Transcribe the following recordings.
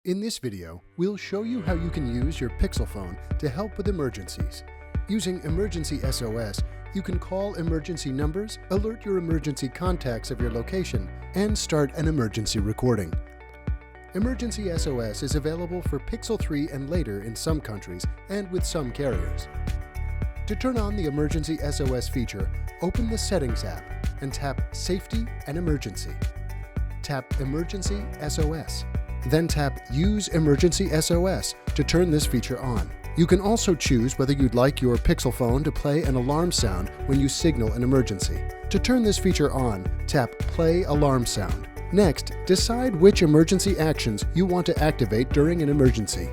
In this video, we'll show you how you can use your Pixel phone to help with emergencies. Using Emergency SOS, you can call emergency numbers, alert your emergency contacts of your location, and start an emergency recording. Emergency SOS is available for Pixel 3 and later in some countries and with some carriers. To turn on the Emergency SOS feature, open the Settings app and tap Safety and Emergency. Tap Emergency SOS. Then tap Use Emergency SOS to turn this feature on. You can also choose whether you'd like your Pixel phone to play an alarm sound when you signal an emergency. To turn this feature on, tap Play Alarm Sound. Next, decide which emergency actions you want to activate during an emergency.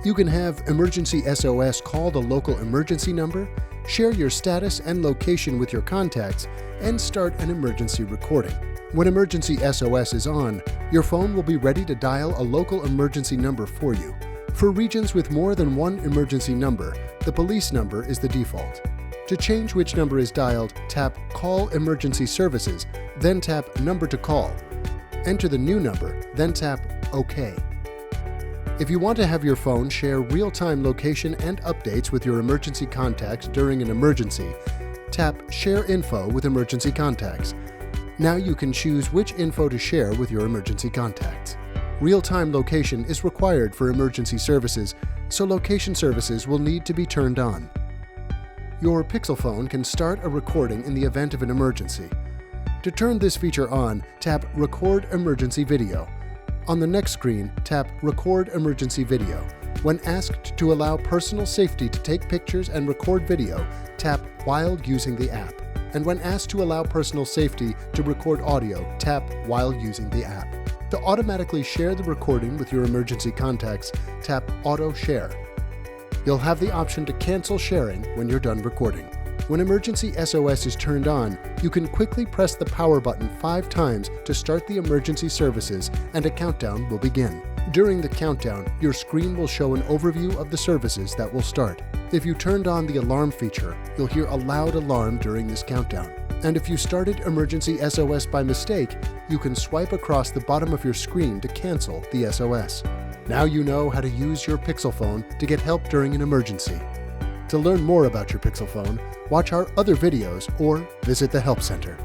You can have Emergency SOS call the local emergency number, share your status and location with your contacts, and start an emergency recording. When Emergency SOS is on, your phone will be ready to dial a local emergency number for you. For regions with more than one emergency number, the police number is the default. To change which number is dialed, tap Call Emergency Services, then tap Number to Call. Enter the new number, then tap OK. If you want to have your phone share real-time location and updates with your emergency contacts during an emergency, tap Share Info with Emergency Contacts. Now you can choose which info to share with your emergency contacts. Real-time location is required for emergency services, so location services will need to be turned on. Your Pixel phone can start a recording in the event of an emergency. To turn this feature on, tap Record Emergency Video. On the next screen, tap Record Emergency Video. When asked to allow personal safety to take pictures and record video, tap While using the app. And when asked to allow personal safety to record audio, tap While using the app. To automatically share the recording with your emergency contacts, tap Auto Share. You'll have the option to cancel sharing when you're done recording. When Emergency SOS is turned on, you can quickly press the power button 5 times to start the emergency services, and a countdown will begin. During the countdown, your screen will show an overview of the services that will start. If you turned on the alarm feature, you'll hear a loud alarm during this countdown. And if you started Emergency SOS by mistake, you can swipe across the bottom of your screen to cancel the SOS. Now you know how to use your Pixel phone to get help during an emergency. To learn more about your Pixel phone, watch our other videos or visit the Help Center.